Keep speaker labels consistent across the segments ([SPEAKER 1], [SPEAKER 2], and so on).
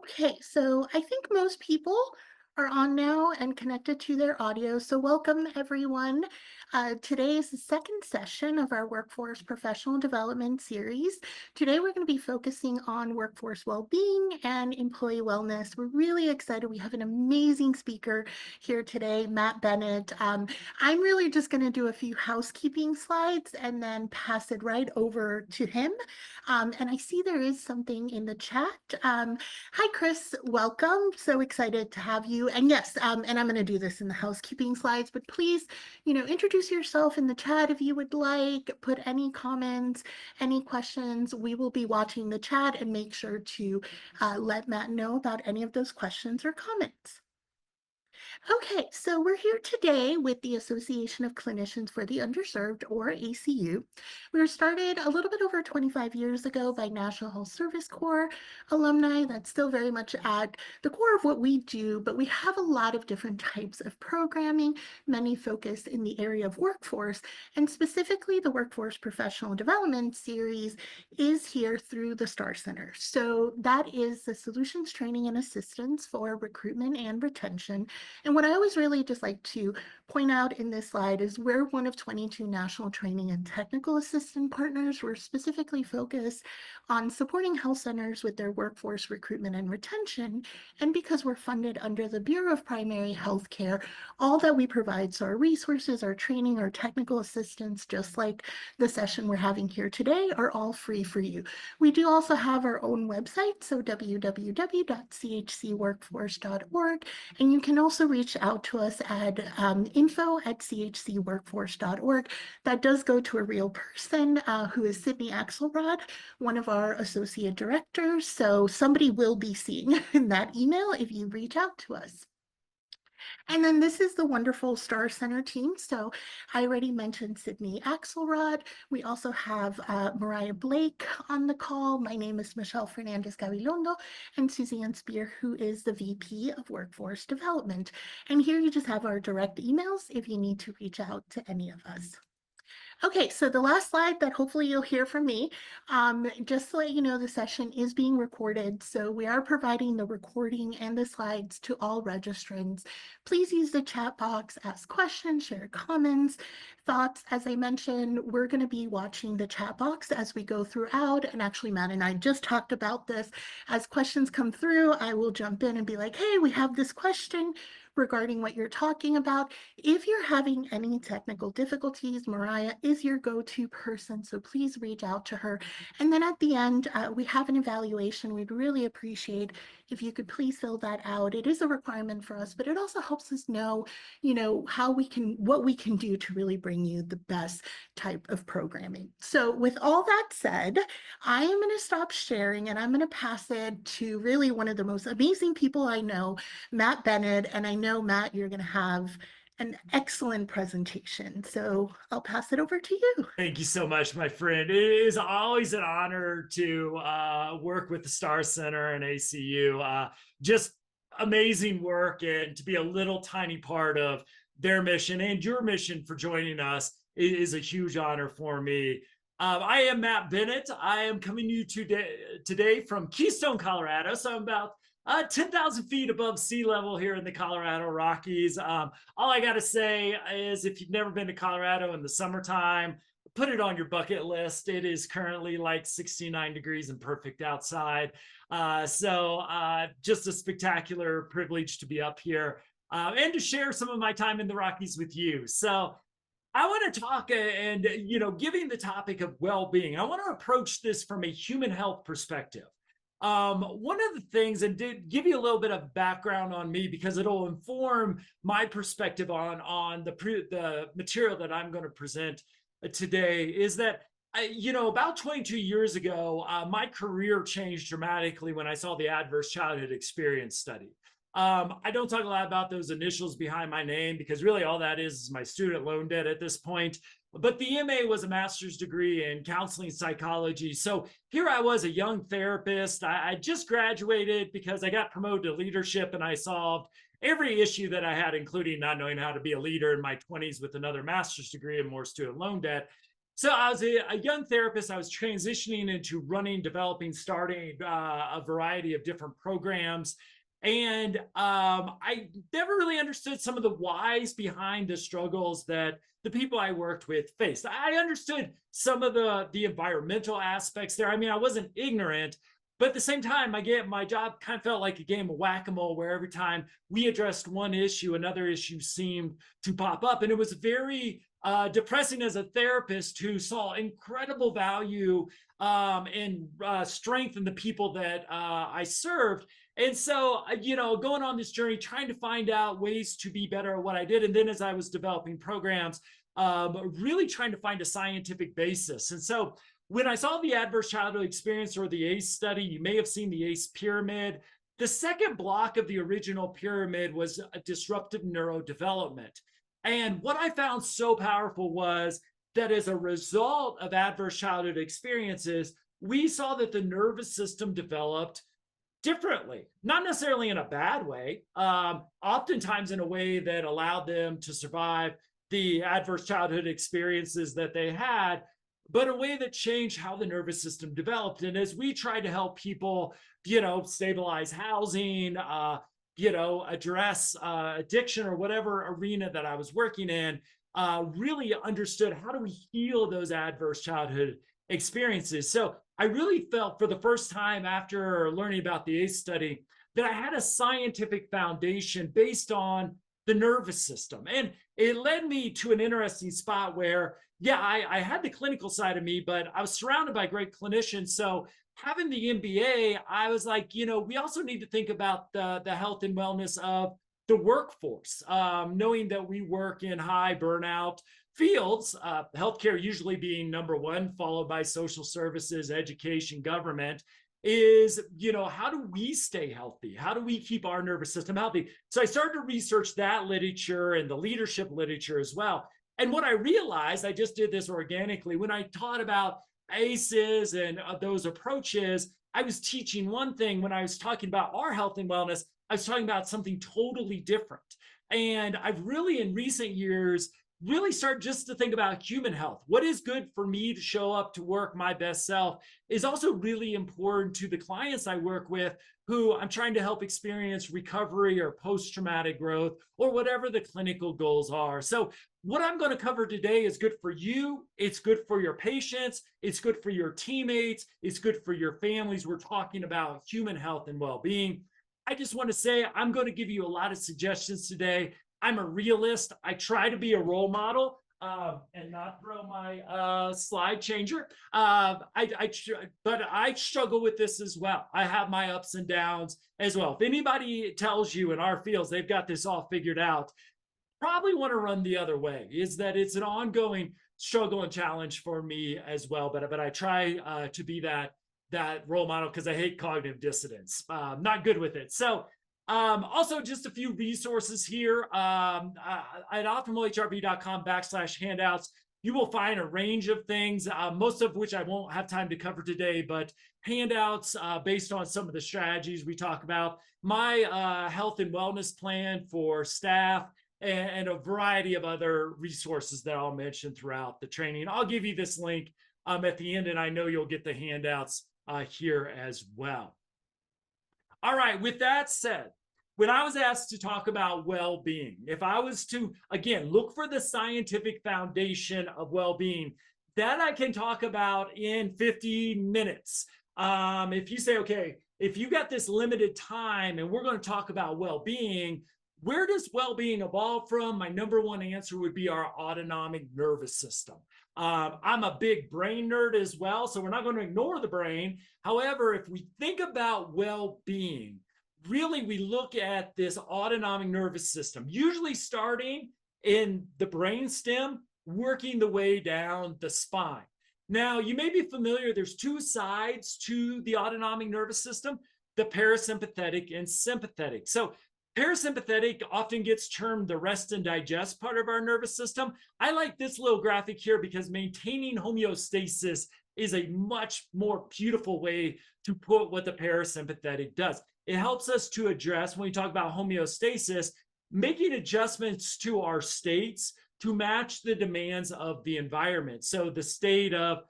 [SPEAKER 1] Okay, so I think most people are on now and connected to their audio. So welcome everyone. Today is the second session of our Workforce Professional Development series. Today we're going to be focusing on workforce well-being and employee wellness. We're really excited. We have an amazing speaker here today, Matt Bennett. I'm really just going to do a few housekeeping slides and then pass it right over to him. And I see there is something in the chat. Hi, Chris. Welcome. So excited to have you. And yes, and I'm going to do this in the housekeeping slides, but please, introduce yourself in the chat if you would like, put any comments, any questions. We will be watching the chat and make sure to let Matt know about any of those questions or comments. Okay, so we're here today with the Association of Clinicians for the Underserved, or ACU. We were started a little bit over 25 years ago by National Health Service Corps alumni. That's still very much at the core of what we do, but we have a lot of different types of programming, many focused in the area of workforce, and specifically the Workforce Professional Development Series is here through the STAR Center. So that is the Solutions Training and Assistance for Recruitment and Retention. And what I always really just like to point out in this slide is we're one of 22 national training and technical assistant partners. We're specifically focused on supporting health centers with their workforce recruitment and retention. And because we're funded under the Bureau of Primary Health Care, all that we provide, so our resources, our training, our technical assistance, just like the session we're having here today, are all free for you. We do also have our own website, so www.chcworkforce.org, and you can also reach out to us at info@chcworkforce.org. That does go to a real person who is Sydney Axelrod, one of our associate directors. So somebody will be seeing in that email if you reach out to us. And then this is the wonderful STAR Center team. So I already mentioned Sydney Axelrod. We also have Mariah Blake on the call. My name is Michelle Fernandez Gabilondo, and Suzanne Spear, who is the VP of Workforce Development. And here you just have our direct emails if you need to reach out to any of us. Okay, so the last slide that hopefully you'll hear from me, just to let you know, the session is being recorded. So we are providing the recording and the slides to all registrants. Please use the chat box, ask questions, share comments, thoughts. As I mentioned, we're going to be watching the chat box as we go throughout. And actually, Matt and I just talked about this. As questions come through, I will jump in and be like, hey, we have this question regarding what you're talking about. If you're having any technical difficulties, Mariah is your go-to person, so please reach out to her. And then at the end, we have an evaluation. We'd really appreciate if you could please fill that out. It is a requirement for us, but it also helps us know, what we can do to really bring you the best type of programming. So with all that said, I am going to stop sharing and I'm going to pass it to really one of the most amazing people I know, Matt Bennett. And I know, Matt, you're going to have an excellent presentation. So I'll pass it over to you.
[SPEAKER 2] Thank you so much, my friend. It is always an honor to work with the STAR Center and ACU. Just amazing work, and to be a little tiny part of their mission and your mission for joining us is a huge honor for me. I am Matt Bennett. I am coming to you today from Keystone, Colorado. So I'm about 10,000 feet above sea level here in the Colorado Rockies. All I got to say is, if you've never been to Colorado in the summertime, put it on your bucket list. It is currently like 69 degrees and perfect outside. Just a spectacular privilege to be up here and to share some of my time in the Rockies with you. So I want to talk and, giving the topic of well-being, I want to approach this from a human health perspective. One of the things, and to give you a little bit of background on me, because it'll inform my perspective on the material that I'm going to present today, is that about 22 years ago, my career changed dramatically when I saw the Adverse Childhood Experience study. I don't talk a lot about those initials behind my name, because really all that is my student loan debt at this point. But the MA was a master's degree in counseling psychology. So here I was, a young therapist. I just graduated because I got promoted to leadership, and I solved every issue that I had, including not knowing how to be a leader in my 20s with another master's degree and more student loan debt. So I was a young therapist. I was transitioning into running, developing, starting a variety of different programs. And I never really understood some of the whys behind the struggles that the people I worked with faced. I understood some of the environmental aspects there. I mean, I wasn't ignorant, but at the same time, my job kind of felt like a game of whack-a-mole, where every time we addressed one issue, another issue seemed to pop up, and it was very depressing as a therapist who saw incredible value and strength in the people that I served. And so, going on this journey, trying to find out ways to be better at what I did. And then as I was developing programs, really trying to find a scientific basis. And so, when I saw the adverse childhood experience, or the ACE study, you may have seen the ACE pyramid. The second block of the original pyramid was a disruptive neurodevelopment. And what I found so powerful was that as a result of adverse childhood experiences, we saw that the nervous system developed differently, not necessarily in a bad way, oftentimes in a way that allowed them to survive the adverse childhood experiences that they had, but a way that changed how the nervous system developed. And as we tried to help people, stabilize housing, address addiction, or whatever arena that I was working in, really understood how do we heal those adverse childhood experiences. So I really felt for the first time after learning about the ACE study that I had a scientific foundation based on the nervous system. And it led me to an interesting spot where, yeah, I had the clinical side of me, but I was surrounded by great clinicians. So having the MBA, I was like, we also need to think about the health and wellness of the workforce, knowing that we work in high burnout fields, healthcare usually being number one, followed by social services, education, government. Is, how do we stay healthy? How do we keep our nervous system healthy? So I started to research that literature and the leadership literature as well. And what I realized, I just did this organically, when I taught about ACEs and those approaches, I was teaching one thing. When I was talking about our health and wellness, I was talking about something totally different. And I've really, in recent years, really started just to think about human health. What is good for me to show up to work my best self is also really important to the clients I work with, who I'm trying to help experience recovery or post-traumatic growth, or whatever the clinical goals are. So what I'm going to cover today is good for you. It's good for your patients. It's good for your teammates. It's good for your families. We're talking about human health and well-being. I just want to say I'm going to give you a lot of suggestions today. I'm a realist. I try to be a role model and not throw my slide changer. But I struggle with this as well. I have my ups and downs as well. If anybody tells you in our fields they've got this all figured out, probably want to run the other way. Is that it's an ongoing struggle and challenge for me as well. But I try to be that role model, because I hate cognitive dissonance. Not good with it. So also, just a few resources here at optimalhrp.com/handouts. You will find a range of things, most of which I won't have time to cover today, but handouts based on some of the strategies we talk about, my health and wellness plan for staff, and a variety of other resources that I'll mention throughout the training. I'll give you this link at the end, and I know you'll get the handouts here as well. All right, with that said, when I was asked to talk about well-being, if I was to, again, look for the scientific foundation of well-being, that I can talk about in 50 minutes. If you say, okay, if you got this limited time and we're going to talk about well-being, where does well-being evolve from? My number one answer would be our autonomic nervous system. I'm a big brain nerd as well, so we're not going to ignore the brain. However, if we think about well-being, really we look at this autonomic nervous system, usually starting in the brain stem, working the way down the spine. Now, you may be familiar, there's two sides to the autonomic nervous system, the parasympathetic and sympathetic. So parasympathetic often gets termed the rest and digest part of our nervous system. I like this little graphic here because maintaining homeostasis is a much more beautiful way to put what the parasympathetic does. It helps us to address, when we talk about homeostasis, making adjustments to our states to match the demands of the environment. So the state of,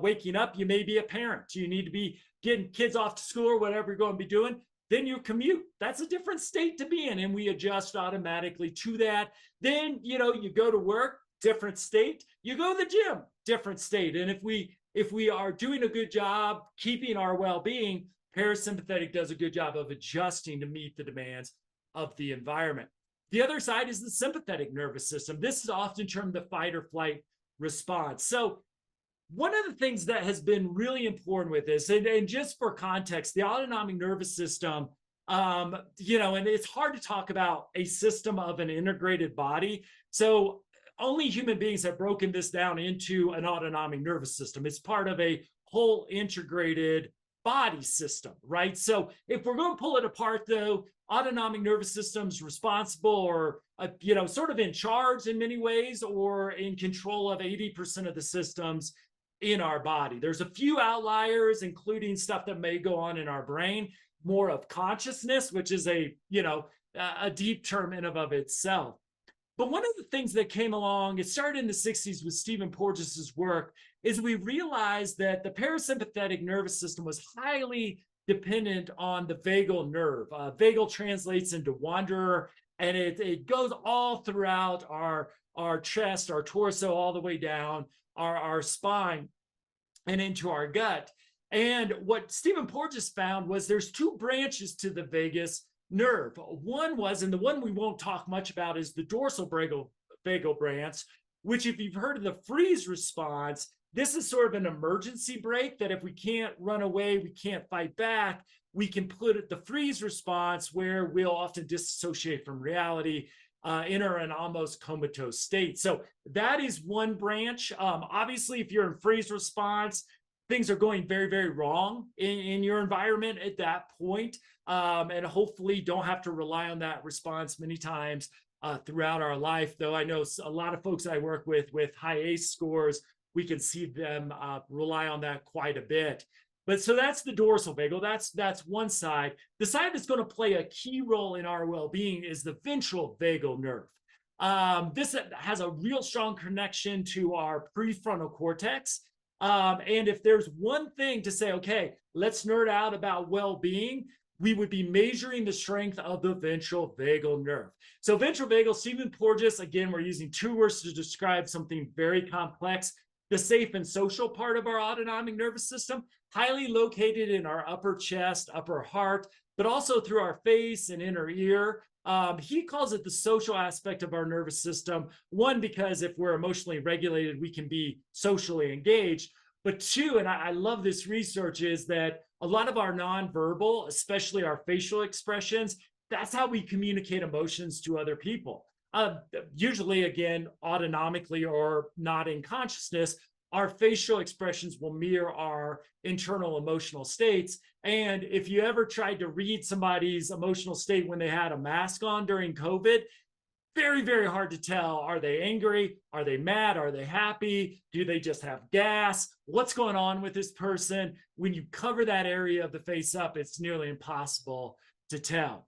[SPEAKER 2] waking up, you may be a parent. You need to be getting kids off to school or whatever you're going to be doing. Then your commute, that's a different state to be in. And we adjust automatically to that. Then, you go to work, different state. You go to the gym, different state. And if we are doing a good job keeping our well-being, parasympathetic does a good job of adjusting to meet the demands of the environment. The other side is the sympathetic nervous system. This is often termed the fight or flight response. So one of the things that has been really important with this, and just for context, the autonomic nervous system, and it's hard to talk about a system of an integrated body. So only human beings have broken this down into an autonomic nervous system. It's part of a whole integrated body system, right? So if we're going to pull it apart, though, autonomic nervous system's responsible or sort of in charge in many ways, or in control of 80% of the systems in our body. There's a few outliers, including stuff that may go on in our brain, more of consciousness, which is a deep term in and of itself. But one of the things that came along, it started in the 60s with Stephen Porges's work, is we realized that the parasympathetic nervous system was highly dependent on the vagal nerve. Vagal translates into wanderer, and it goes all throughout our chest, our torso, all the way down our spine and into our gut. And what Stephen Porges found was there's two branches to the vagus nerve. One was, and the one we won't talk much about, is the dorsal vagal branch, which, if you've heard of the freeze response, this is sort of an emergency brake that if we can't run away, we can't fight back, we can put the freeze response where we'll often disassociate from reality, enter an almost comatose state. So that is one branch. Obviously, if you're in freeze response, things are going very, very wrong in your environment at that point. And hopefully don't have to rely on that response many times throughout our life. Though I know a lot of folks I work with high ACE scores, we can see them rely on that quite a bit. But so that's the dorsal vagal. That's one side. The side that's going to play a key role in our well-being is the ventral vagal nerve. This has a real strong connection to our prefrontal cortex. And if there's one thing to say, okay, let's nerd out about well-being, we would be measuring the strength of the ventral vagal nerve. So ventral vagal, Stephen Porges, again, we're using two words to describe something very complex. The safe and social part of our autonomic nervous system, highly located in our upper chest, upper heart, but also through our face and inner ear. He calls it the social aspect of our nervous system. One, because if we're emotionally regulated, we can be socially engaged. But two, and I love this research, is that a lot of our nonverbal, especially our facial expressions, that's how we communicate emotions to other people. Usually, again, autonomically or not in consciousness, our facial expressions will mirror our internal emotional states. And if you ever tried to read somebody's emotional state when they had a mask on during COVID, very, very hard to tell. Are they angry? Are they mad? Are they happy? Do they just have gas? What's going on with this person? When you cover that area of the face up, it's nearly impossible to tell.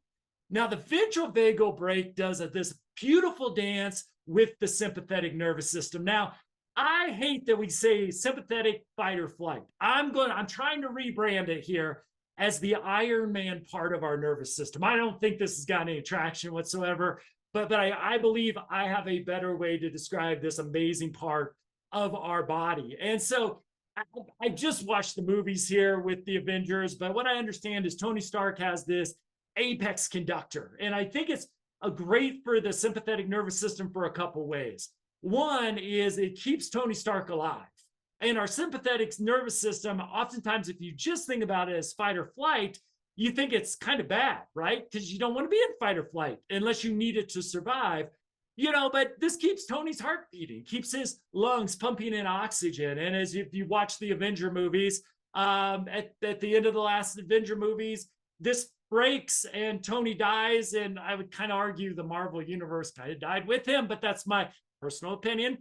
[SPEAKER 2] Now, the ventral vagal brake does this beautiful dance with the sympathetic nervous system. Now, I hate that we say sympathetic fight or flight. I'm trying to rebrand it here as the Iron Man part of our nervous system. I don't think this has got any traction whatsoever, but I believe I have a better way to describe this amazing part of our body. And so I just watched the movies here with the Avengers, but what I understand is Tony Stark has this apex conductor. And I think it's a great for the sympathetic nervous system for a couple ways. One is it keeps Tony Stark alive. And our sympathetic nervous system, oftentimes, if you just think about it as fight or flight, you think it's kind of bad, right? Because you don't want to be in fight or flight unless you need it to survive. But this keeps Tony's heart beating, keeps his lungs pumping in oxygen. And as if you watch the Avenger movies, at the end of the last Avenger movies, this breaks and Tony dies. And I would kind of argue the Marvel universe kind of died with him, but that's my personal opinion.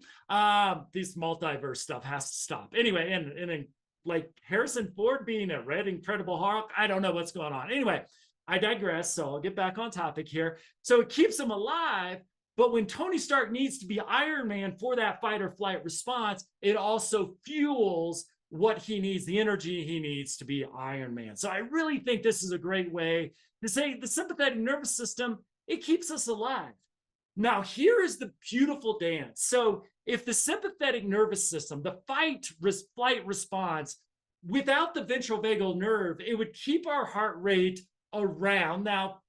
[SPEAKER 2] This multiverse stuff has to stop. Anyway, and like Harrison Ford being a red Incredible Hulk, I don't know what's going on. Anyway, I digress, so I'll get back on topic here. So it keeps him alive, But when Tony Stark needs to be Iron Man for that fight or flight response, it also fuels what he needs, the energy he needs to be Iron Man. So I really think this is a great way to say the sympathetic nervous system, it keeps us alive. Now, here is the beautiful dance. So, if the sympathetic nervous system, the fight flight response, without the ventral vagal nerve, it would keep our heart rate around. Now,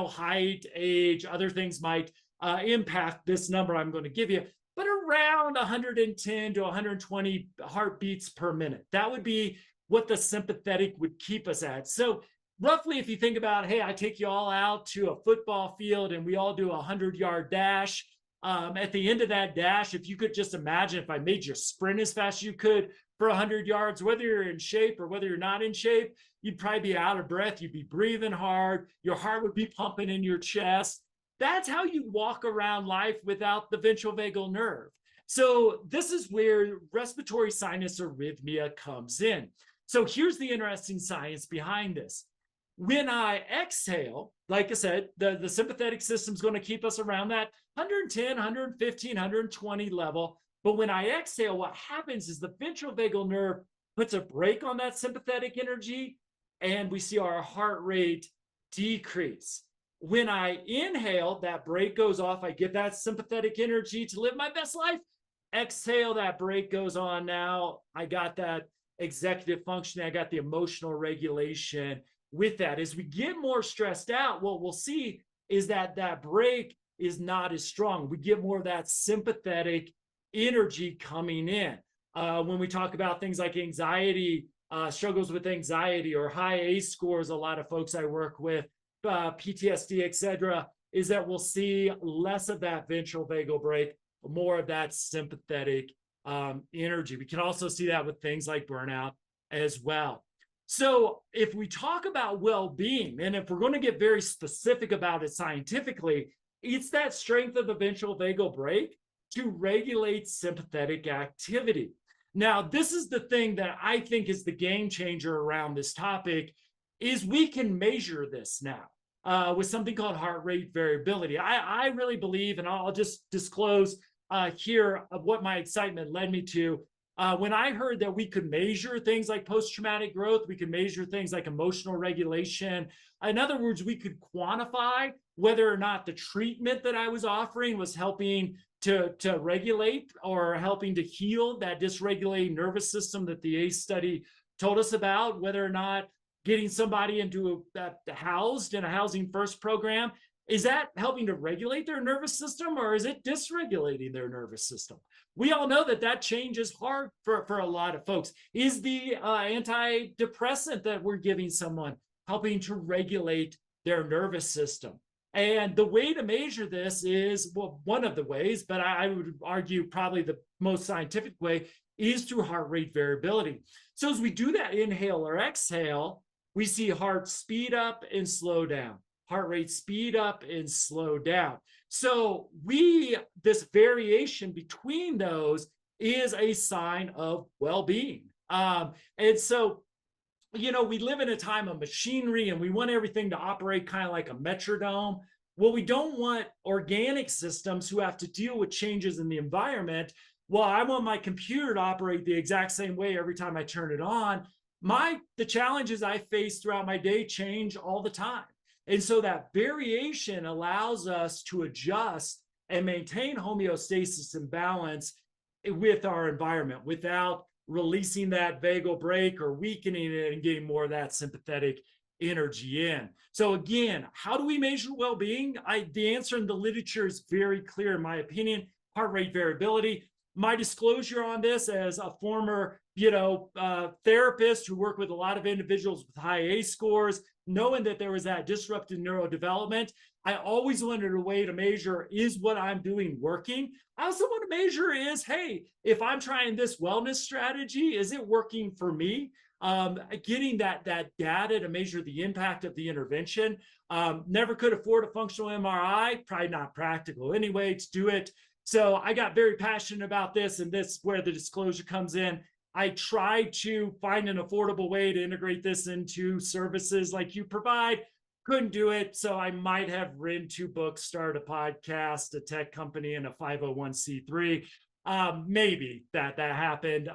[SPEAKER 2] height, age, other things might impact this number I'm going to give you, but around 110 to 120 heartbeats per minute. That would be what the sympathetic would keep us at. So, roughly, if you think about, hey, I take you all out to a football field and we all do a 100-yard dash. At the end of that dash, if you could just imagine if I made you sprint as fast as you could for 100 yards, whether you're in shape or whether you're not in shape, you'd probably be out of breath. You'd be breathing hard. Your heart would be pumping in your chest. That's how you walk around life without the ventral vagal nerve. So this is where respiratory sinus arrhythmia comes in. So here's the interesting science behind this. When I exhale, like I said, the sympathetic system is going to keep us around that 110, 115, 120 level. But when I exhale, what happens is the ventral vagal nerve puts a brake on that sympathetic energy, and we see our heart rate decrease. When I inhale, that brake goes off. I get that sympathetic energy to live my best life. Exhale, that brake goes on. Now I got that executive functioning. I got the emotional regulation with that. As we get more stressed out, what we'll see is that that brake is not as strong. We get more of that sympathetic energy coming in. When we talk about things like anxiety, struggles with anxiety or high ACE scores, a lot of folks I work with, PTSD, etc., is that we'll see less of that ventral vagal brake, more of that sympathetic energy. We can also see that with things like burnout as well. So if we talk about well-being, and if we're going to get very specific about it scientifically, it's that strength of the ventral vagal brake to regulate sympathetic activity. Now, this is the thing that I think is the game changer around this topic, is we can measure this now with something called heart rate variability. I really believe, and I'll just disclose here of what my excitement led me to. When I heard that we could measure things like post-traumatic growth, we could measure things like emotional regulation. In other words, we could quantify whether or not the treatment that I was offering was helping to regulate or helping to heal that dysregulated nervous system that the ACE study told us about, whether or not getting somebody into housed in a housing first program, is that helping to regulate their nervous system, or is it dysregulating their nervous system? We all know that that change is hard for a lot of folks. Is the antidepressant that we're giving someone helping to regulate their nervous system? And the way to measure this is, well, one of the ways, but I would argue probably the most scientific way, is through heart rate variability. So as we do that inhale or exhale, we see heart speed up and slow down, heart rate speed up and slow down. So this variation between those is a sign of well-being. And so, we live in a time of machinery and we want everything to operate kind of like a metronome. Well, we don't want organic systems who have to deal with changes in the environment. Well, I want my computer to operate the exact same way every time I turn it on. The challenges I face throughout my day change all the time. And so that variation allows us to adjust and maintain homeostasis and balance with our environment without releasing that vagal brake or weakening it and getting more of that sympathetic energy in. So again, how do we measure well-being? The answer in the literature is very clear, in my opinion: heart rate variability. My disclosure on this as a former, therapist who worked with a lot of individuals with high ACE scores, knowing that there was that disrupted neurodevelopment, I always wanted a way to measure, is what I'm doing working? I also want to measure is, hey, if I'm trying this wellness strategy, is it working for me? Getting that data to measure the impact of the intervention. Never could afford a functional MRI, probably not practical anyway to do it. So I got very passionate about this, and this is where the disclosure comes in. I tried to find an affordable way to integrate this into services like you provide, couldn't do it. So I might have written 2 books, started a podcast, a tech company, and a 501c3. Maybe that happened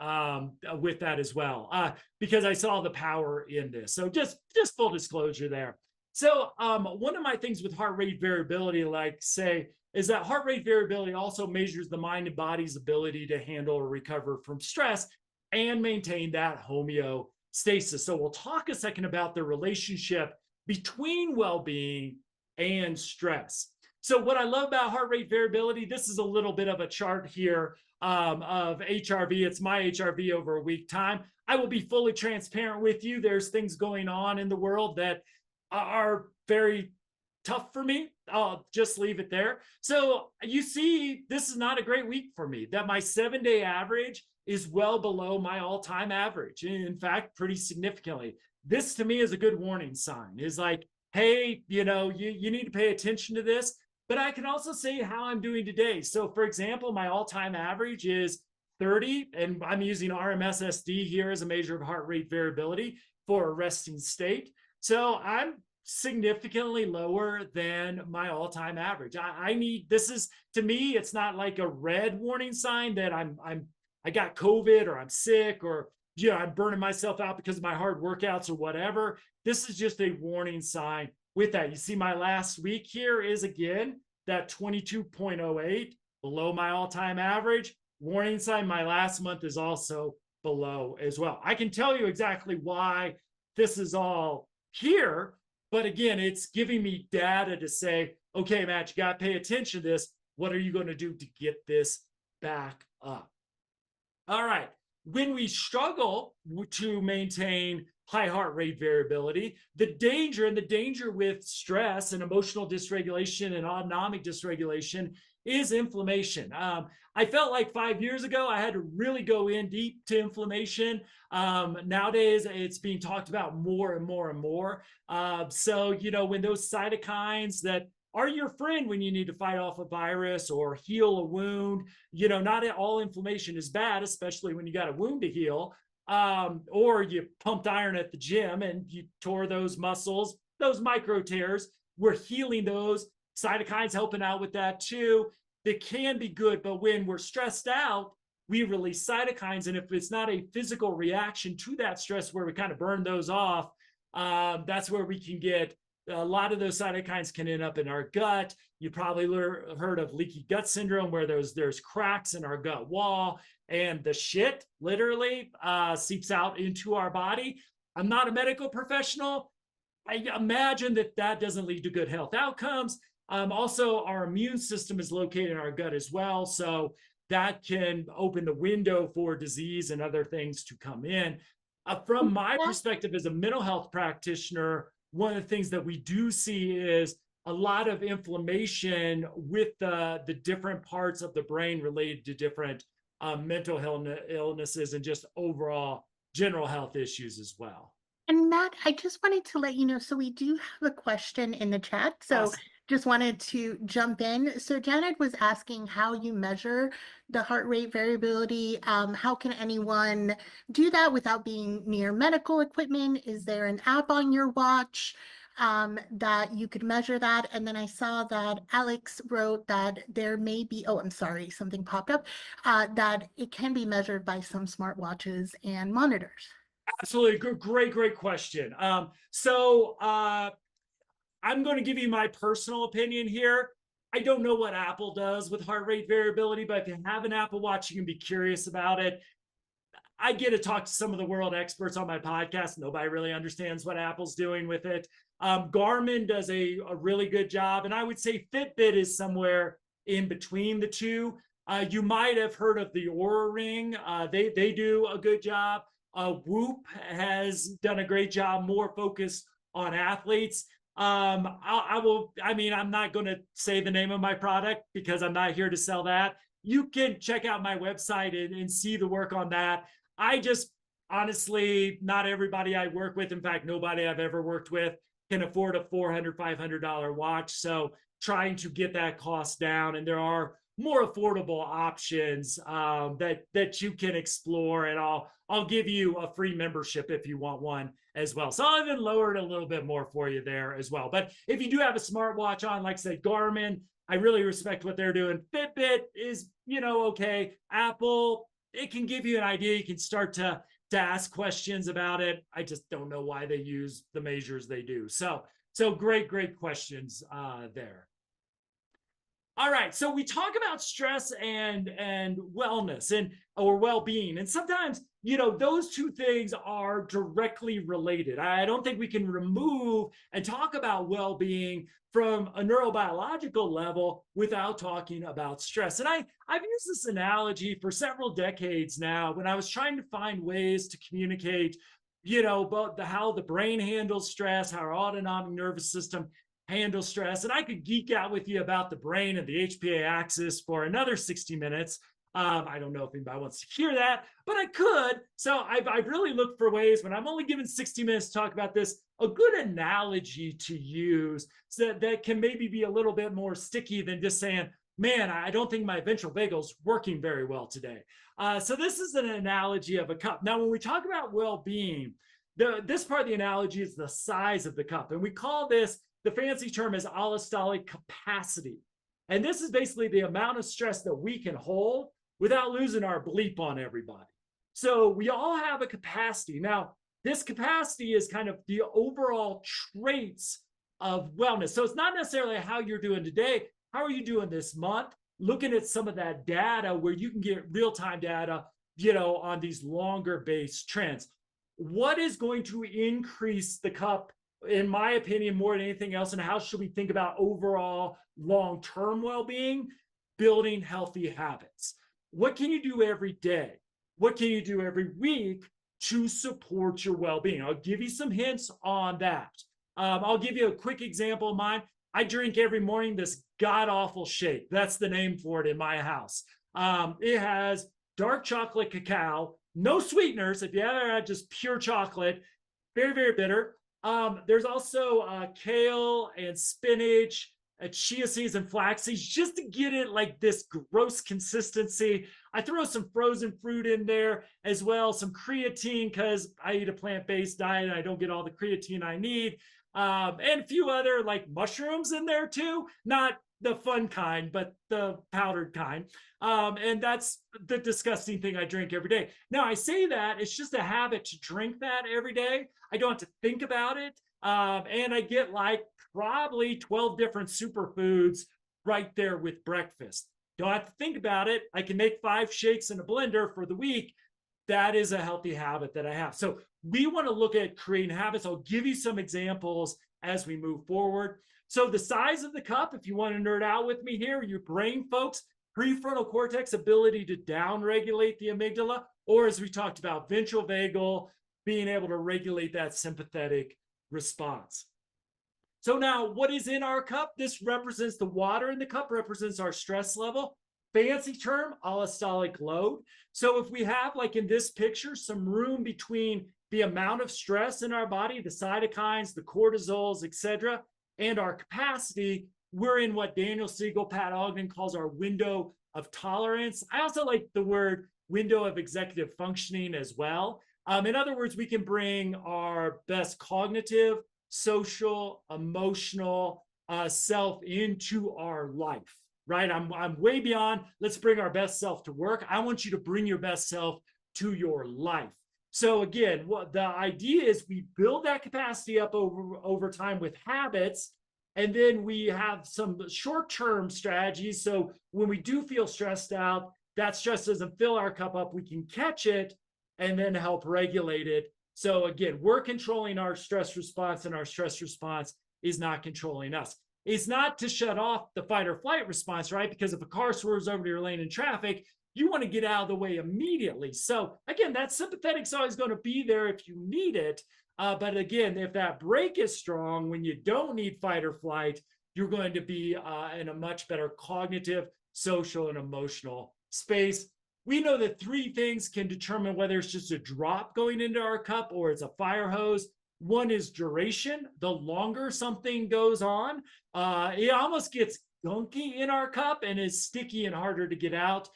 [SPEAKER 2] with that as well, because I saw the power in this. So just full disclosure there. So one of my things with heart rate variability, like say, is that heart rate variability also measures the mind and body's ability to handle or recover from stress and maintain that homeostasis. So we'll talk a second about the relationship between well-being and stress. So what I love about heart rate variability, this is a little bit of a chart here of HRV. It's my HRV over a week time. I will be fully transparent with you. There's things going on in the world that are very tough for me. I'll just leave it there. So you see, this is not a great week for me, that my 7-day average is well below my all-time average. In fact, pretty significantly. This to me is a good warning sign, is like, hey, you need to pay attention to this. But I can also say how I'm doing today. So for example, my all-time average is 30, and I'm using RMSSD here as a measure of heart rate variability for a resting state. So I'm significantly lower than my all-time average. I need, this is, to me, it's not like a red warning sign that I got COVID or I'm sick or I'm burning myself out because of my hard workouts or whatever. This is just a warning sign with that. You see my last week here is again that 22.08 below my all-time average. Warning sign, my last month is also below as well. I can tell you exactly why this is all here, but again, it's giving me data to say, okay, Matt, you got to pay attention to this. What are you going to do to get this back up? All right. When we struggle to maintain high heart rate variability, the danger with stress and emotional dysregulation and autonomic dysregulation is inflammation. I felt like 5 years ago, I had to really go in deep to inflammation. Nowadays, it's being talked about more and more and more. So, when those cytokines that are your friend when you need to fight off a virus or heal a wound, not all inflammation is bad, especially when you got a wound to heal. Or you pumped iron at the gym and you tore those muscles, those micro tears. We're healing those. Cytokines helping out with that too. It can be good, but when we're stressed out, we release cytokines. And if it's not a physical reaction to that stress where we kind of burn those off, that's where we can get a lot of those cytokines can end up in our gut. You probably heard of leaky gut syndrome, where there's cracks in our gut wall and the shit literally seeps out into our body. I'm not a medical professional. I imagine that doesn't lead to good health outcomes. Also, our immune system is located in our gut as well. So that can open the window for disease and other things to come in. From my perspective as a mental health practitioner, one of the things that we do see is a lot of inflammation with the different parts of the brain related to different mental illnesses and just overall general health issues as well.
[SPEAKER 1] And Matt, I just wanted to let you know, so we do have a question in the chat. So
[SPEAKER 2] Awesome.
[SPEAKER 1] just wanted to jump in. So Janet was asking how you measure the heart rate variability. How can anyone do that without being near medical equipment? Is there an app on your watch that you could measure that? And then I saw that Alex wrote that there may be, oh, I'm sorry, something popped up, that it can be measured by some smartwatches and monitors.
[SPEAKER 2] Absolutely. Great question. So I'm going to give you my personal opinion here. I don't know what Apple does with heart rate variability, but if you have an Apple Watch, you can be curious about it. I get to talk to some of the world experts on my podcast. Nobody really understands what Apple's doing with it. Garmin does a really good job, and I would say Fitbit is somewhere in between the two. You might have heard of the Oura Ring. They do a good job. Whoop has done a great job, more focused on athletes. I'm not going to say the name of my product because I'm not here to sell that. You can check out my website and see the work on that. I just honestly, not everybody I work with, in fact, nobody I've ever worked with can afford a $400, $500 watch. So trying to get that cost down. And there are more affordable options that you can explore, and I'll give you a free membership if you want one as well. So I'll even lower it a little bit more for you there as well. But if you do have a smartwatch on, like I said, Garmin, I really respect what they're doing. Fitbit is, okay. Apple, it can give you an idea. You can start to ask questions about it. I just don't know why they use the measures they do. So great questions there. All right, so we talk about stress and wellness and or well-being, and sometimes those two things are directly related. I don't think we can remove and talk about well-being from a neurobiological level without talking about stress. And I've used this analogy for several decades now when I was trying to find ways to communicate, about how the brain handles stress, how our autonomic nervous system handle stress. And I could geek out with you about the brain and the HPA axis for another 60 minutes. I don't know if anybody wants to hear that, but I could. So I've really looked for ways when I'm only given 60 minutes to talk about this, a good analogy to use so that can maybe be a little bit more sticky than just saying, man, I don't think my ventral vagal's working very well today. So this is an analogy of a cup. Now, when we talk about well-being, this part of the analogy is the size of the cup. And we call this, the fancy term is allostatic capacity. And this is basically the amount of stress that we can hold without losing our bleep on everybody. So we all have a capacity. Now, this capacity is kind of the overall traits of wellness. So it's not necessarily how you're doing today. How are you doing this month? Looking at some of that data where you can get real-time data, on these longer based trends. What is going to increase the cup, in my opinion, more than anything else, and how should we think about overall long-term well-being? Building healthy habits. What can you do every day? What can you do every week to support your well-being? I'll give you some hints on that. I'll give you a quick example of mine. I drink every morning this god-awful shake. That's the name for it in my house. It has dark chocolate cacao, no sweeteners. If you ever had just pure chocolate, very bitter. There's also kale and spinach, chia seeds and flax seeds, just to get it like this gross consistency. I throw some frozen fruit in there as well, some creatine because I eat a plant-based diet and I don't get all the creatine I need, and a few other like mushrooms in there too. Not the fun kind, but the powdered kind. And that's the disgusting thing I drink every day. Now, I say that it's just a habit to drink that every day. I don't have to think about it. And I get like probably 12 different superfoods right there with breakfast. Don't have to think about it. I can make 5 shakes in a blender for the week. That is a healthy habit that I have. So we want to look at creating habits. I'll give you some examples as we move forward. So the size of the cup, if you want to nerd out with me here, your brain folks, prefrontal cortex ability to downregulate the amygdala, or as we talked about, ventral vagal, being able to regulate that sympathetic response. So now what is in our cup? This represents the water in the cup, represents our stress level. Fancy term, allostatic load. So if we have, like in this picture, some room between the amount of stress in our body, the cytokines, the cortisols, etc., and our capacity, we're in what Daniel Siegel, Pat Ogden calls our window of tolerance. I also like the word window of executive functioning as well. In other words, we can bring our best cognitive, social, emotional self into our life, right? I'm way beyond, let's bring our best self to work. I want you to bring your best self to your life. So again, what the idea is, we build that capacity up over time with habits, and then we have some short-term strategies. So when we do feel stressed out, that stress doesn't fill our cup up, we can catch it and then help regulate it. So again, we're controlling our stress response, and our stress response is not controlling us. It's not to shut off the fight or flight response, right? Because if a car swerves over to your lane in traffic, you want to get out of the way immediately. So again, that sympathetic is always going to be there if you need it. But again, if that brake is strong, when you don't need fight or flight, you're going to be in a much better cognitive, social, and emotional space. We know that 3 things can determine whether it's just a drop going into our cup or it's a fire hose. One is duration. The longer something goes on, it almost gets gunky in our cup and is sticky and harder to get out.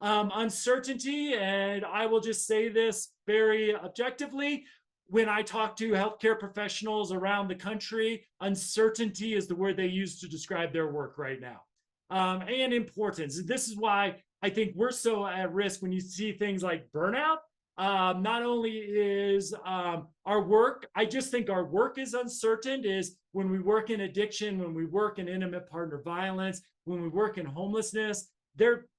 [SPEAKER 2] Uncertainty, and I will just say this very objectively. When I talk to healthcare professionals around the country, uncertainty is the word they use to describe their work right now. And importance. This is why I think we're so at risk when you see things like burnout. Not only is our work, I just think our work is uncertain, is when we work in addiction, when we work in intimate partner violence, when we work in homelessness,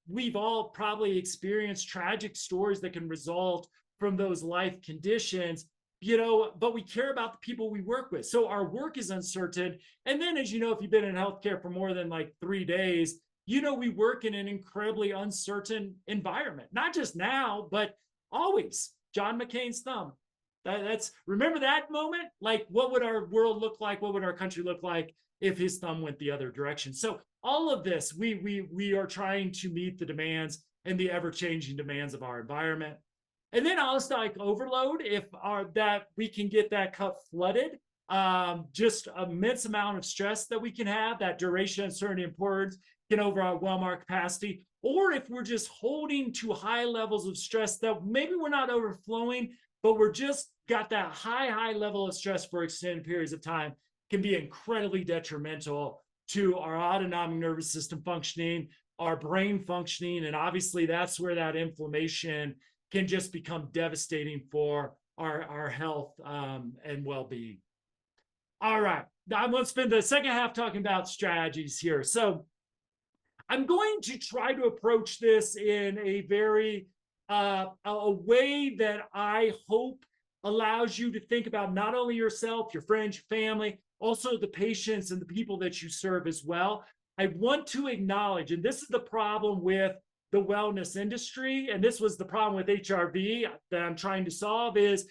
[SPEAKER 2] we've all probably experienced tragic stories that can result from those life conditions, but we care about the people we work with. So our work is uncertain. And then, as you know, if you've been in healthcare for more than like 3 days, we work in an incredibly uncertain environment, not just now, but always. John McCain's thumb. Remember that moment? Like, what would our world look like? What would our country look like if his thumb went the other direction? So all of this, we are trying to meet the demands and the ever-changing demands of our environment. And then allosteric overload, if that we can get that cup flooded, just immense amount of stress that we can have, that duration, uncertainty, importance can overwhelm our capacity. Or if we're just holding to high levels of stress that maybe we're not overflowing, but we're just got that high level of stress for extended periods of time, can be incredibly detrimental to our autonomic nervous system functioning, our brain functioning, and obviously that's where that inflammation can just become devastating for our health and well-being. All right, I'm going to spend the second half talking about strategies here. So I'm going to try to approach this in a very a way that I hope allows you to think about not only yourself, your friends, your family, also the patients and the people that you serve as well. I want to acknowledge, and this is the problem with the wellness industry, and this was the problem with HRV that I'm trying to solve, is,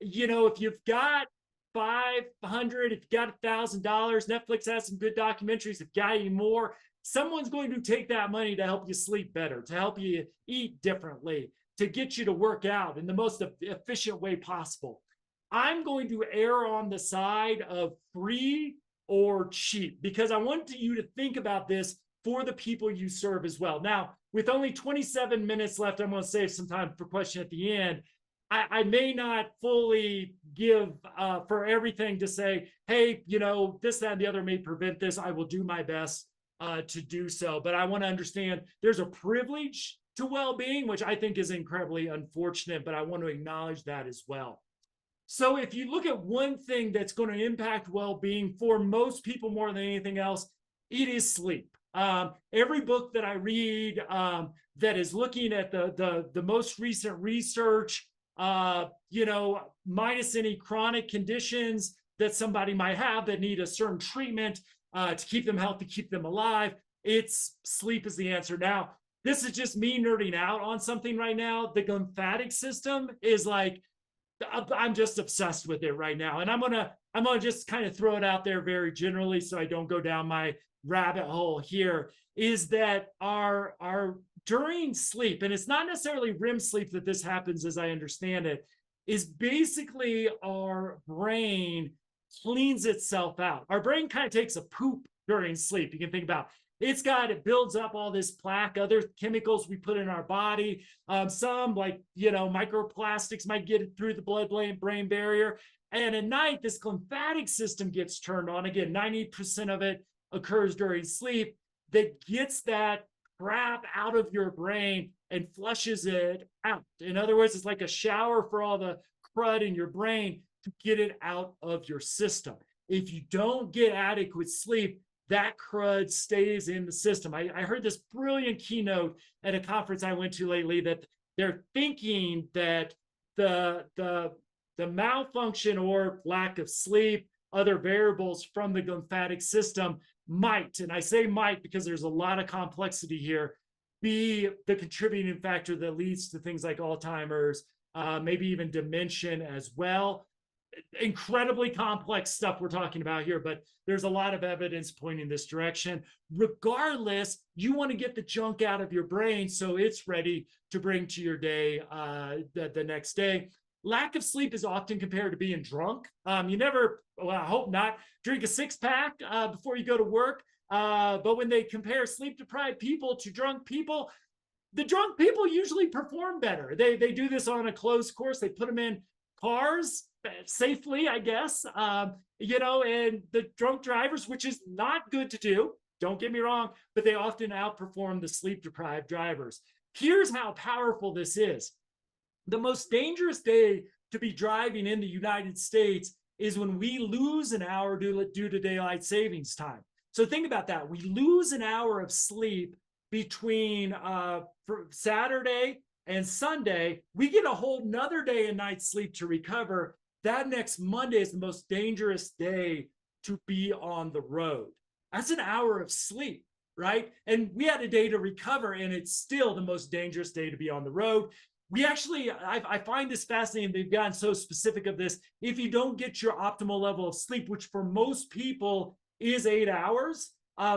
[SPEAKER 2] if you've got 500, if you've got $1,000, Netflix has some good documentaries. If you've got any more, someone's going to take that money to help you sleep better, to help you eat differently, to get you to work out in the most efficient way possible. I'm going to err on the side of free or cheap, because I want you to think about this for the people you serve as well. Now, with only 27 minutes left, I'm going to save some time for question at the end. I may not fully give for everything to say, hey, this, that, and the other may prevent this. I will do my best to do so. But I want to understand there's a privilege to well-being, which I think is incredibly unfortunate, but I want to acknowledge that as well. So if you look at one thing that's going to impact well-being for most people more than anything else, it is sleep. Every book that I read that is looking at the most recent research, minus any chronic conditions that somebody might have that need a certain treatment to keep them healthy, keep them alive, it's sleep is the answer. Now, this is just me nerding out on something right now. The lymphatic system is like, I'm just obsessed with it right now. And I'm gonna just kind of throw it out there very generally so I don't go down my rabbit hole here, is that our during sleep, and it's not necessarily REM sleep that this happens as I understand it, is basically our brain cleans itself out. Our brain kind of takes a poop during sleep. You can think about it builds up all this plaque, other chemicals we put in our body. Some like, microplastics might get it through the blood-brain barrier. And at night, this lymphatic system gets turned on. Again, 90% of it occurs during sleep, that gets that crap out of your brain and flushes it out. In other words, it's like a shower for all the crud in your brain to get it out of your system. If you don't get adequate sleep, that crud stays in the system. I heard this brilliant keynote at a conference I went to lately that they're thinking that the malfunction or lack of sleep, other variables from the lymphatic system might, and I say might because there's a lot of complexity here, be the contributing factor that leads to things like Alzheimer's, maybe even dementia as well. Incredibly complex stuff we're talking about here, but there's a lot of evidence pointing this direction. Regardless, you want to get the junk out of your brain so it's ready to bring to your day the next day. lack of sleep is often compared to being drunk. You never, well, I hope not, drink a six pack before you go to work. But when they compare sleep deprived people to drunk people, the drunk people usually perform better. They do this on a closed course. They put them in cars safely, I guess. And the drunk drivers, which is not good to do. Don't get me wrong, but they often outperform the sleep deprived drivers. Here's how powerful this is. The most dangerous day to be driving in the United States is when we lose an hour due to daylight savings time. So think about that. We lose an hour of sleep between Saturday and Sunday. We get a whole nother day and night sleep to recover. That next Monday is the most dangerous day to be on the road. That's an hour of sleep, right? And we had a day to recover, and it's still the most dangerous day to be on the road. We actually, I find this fascinating. They've gotten so specific of this. If you don't get your optimal level of sleep, which for most people is 8 hours,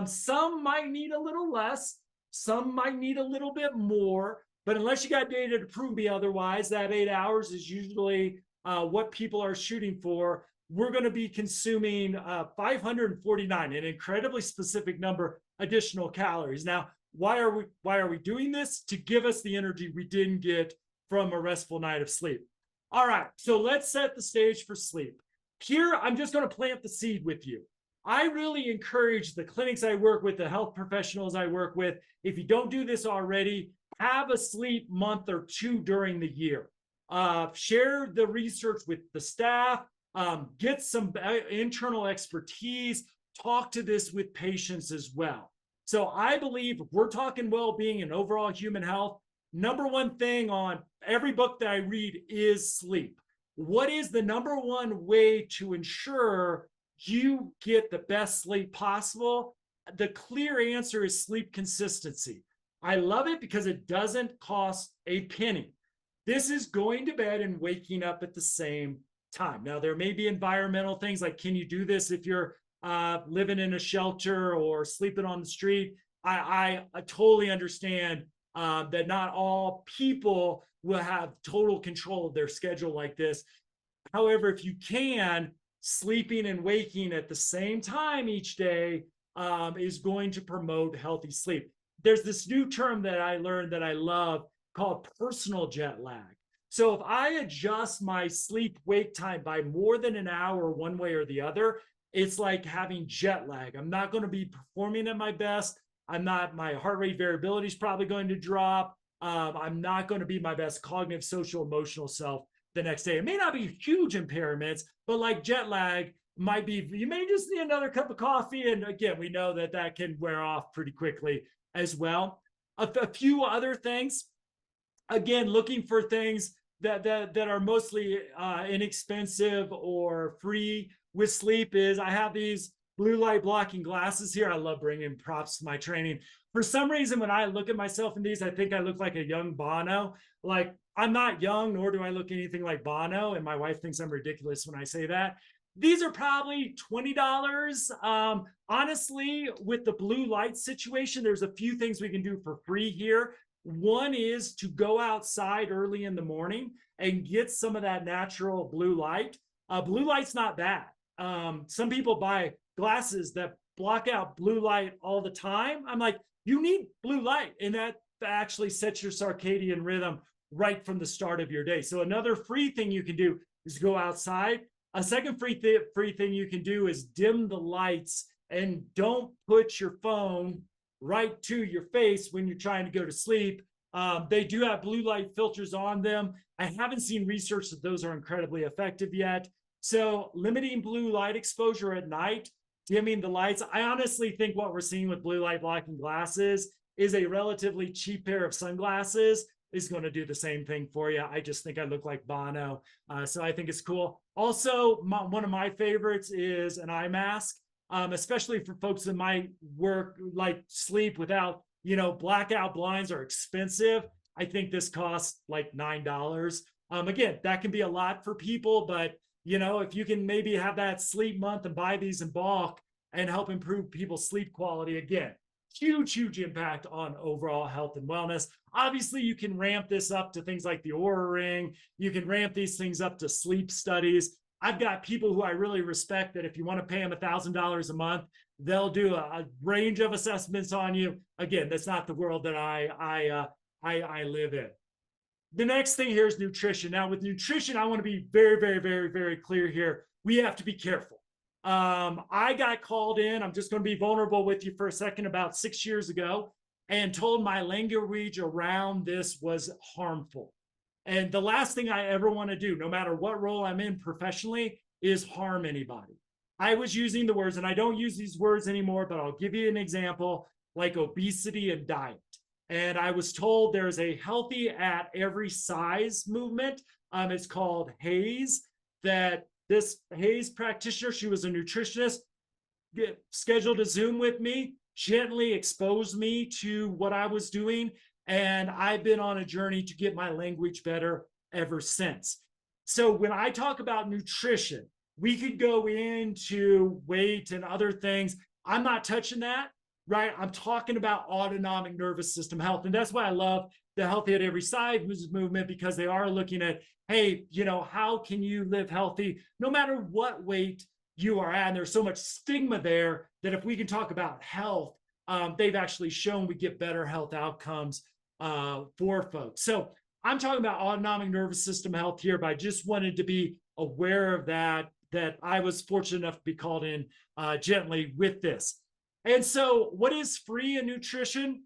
[SPEAKER 2] some might need a little less, some might need a little bit more, but unless you got data to prove me otherwise, that 8 hours is usually what people are shooting for. We're going to be consuming 549, an incredibly specific number, additional calories. Now, why are we doing this? To give us the energy we didn't get from a restful night of sleep. All right, so let's set the stage for sleep. Here, I'm just going to plant the seed with you. I really encourage the clinics I work with, the health professionals I work with, if you don't do this already, have a sleep month or two during the year. Share the research with the staff, get some internal expertise, talk to this with patients as well. So I believe if we're talking well-being and overall human health, number one thing on every book that I read is sleep. What is the number one way to ensure you get the best sleep possible? The clear answer is sleep consistency. I love it because it doesn't cost a penny. This is going to bed and waking up at the same time. Now, there may be environmental things like, can you do this if you're living in a shelter or sleeping on the street? I totally understand that not all people will have total control of their schedule like this. However, if you can, sleeping and waking at the same time each day is going to promote healthy sleep. There's this new term that I learned that I love called personal jet lag. So if I adjust my sleep wake time by more than an hour one way or the other, it's like having jet lag. I'm not going to be performing at my best. My heart rate variability is probably going to drop. I'm not going to be my best cognitive, social, emotional self the next day. It may not be huge impairments, but like jet lag might be, you may just need another cup of coffee. And again, we know that that can wear off pretty quickly as well. A few other things, again, looking for things that are mostly inexpensive or free with sleep is I have these blue light blocking glasses here. I love bringing props to my training. For some reason, when I look at myself in these, I think I look like a young Bono. Like, I'm not young, nor do I look anything like Bono. And my wife thinks I'm ridiculous when I say that. These are probably $20. Honestly, with the blue light situation, there's a few things we can do for free here. One is to go outside early in the morning and get some of that natural blue light. Blue light's not bad. Some people buy glasses that block out blue light all the time. I'm like, you need blue light, and that actually sets your circadian rhythm right from the start of your day. So another free thing you can do is go outside. A second free thing you can do is dim the lights and don't put your phone right to your face when you're trying to go to sleep. They do have blue light filters on them. I haven't seen research that those are incredibly effective yet. So limiting blue light exposure at night, dimming the lights. I honestly think what we're seeing with blue light blocking glasses is a relatively cheap pair of sunglasses is going to do the same thing for you. I just think I look like Bono. So I think it's cool. Also, one of my favorites is an eye mask, especially for folks that might work like sleep without, blackout blinds are expensive. I think this costs like $9. Again, that can be a lot for people, but if you can maybe have that sleep month and buy these in bulk and help improve people's sleep quality, again, huge impact on overall health and wellness. Obviously, you can ramp this up to things like the Oura Ring. You can ramp these things up to sleep studies. I've got people who I really respect that if you want to pay them $1,000 a month, they'll do a range of assessments on you. Again, that's not the world that I live in. The next thing here is nutrition. Now, with nutrition, I want to be very clear here. We have to be careful. I got called in. I'm just going to be vulnerable with you for a second. About 6 years ago, and told my language around this was harmful. And the last thing I ever want to do, no matter what role I'm in professionally, is harm anybody. I was using the words, and I don't use these words anymore, but I'll give you an example, like obesity and diet. And I was told there's a healthy at every size movement. It's called HAES, that this HAES practitioner, she was a nutritionist, scheduled a Zoom with me, gently exposed me to what I was doing. And I've been on a journey to get my language better ever since. So when I talk about nutrition, we could go into weight and other things. I'm not touching that, right? I'm talking about autonomic nervous system health. And that's why I love the Healthy at Every Size movement, because they are looking at, hey, how can you live healthy no matter what weight you are at? And there's so much stigma there that if we can talk about health, they've actually shown we get better health outcomes for folks. So I'm talking about autonomic nervous system health here, but I just wanted to be aware of that I was fortunate enough to be called in gently with this. And so what is free in nutrition?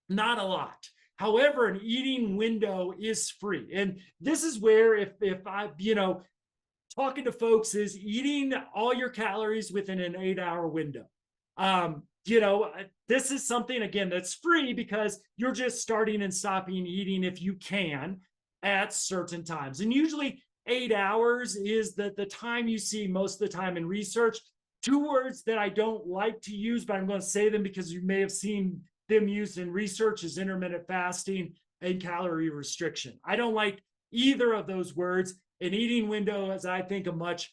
[SPEAKER 2] Not a lot. However, an eating window is free. And this is where if I, talking to folks is eating all your calories within an 8-hour window. This is something, again, that's free because you're just starting and stopping eating if you can at certain times. And usually 8 hours is the time you see most of the time in research. Two words that I don't like to use, but I'm going to say them because you may have seen them used in research, is intermittent fasting and calorie restriction. I don't like either of those words. An eating window is, I think, a much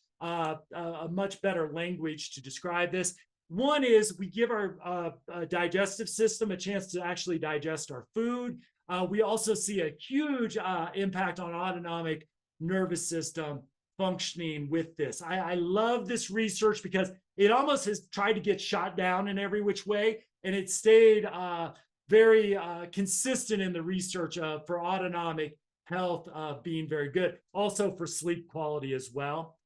[SPEAKER 2] better language to describe this. One is we give our digestive system a chance to actually digest our food. We also see a huge impact on autonomic nervous system functioning with this. I love this research because it almost has tried to get shot down in every which way, and it stayed very consistent in the research for autonomic health being very good. Also for sleep quality as well.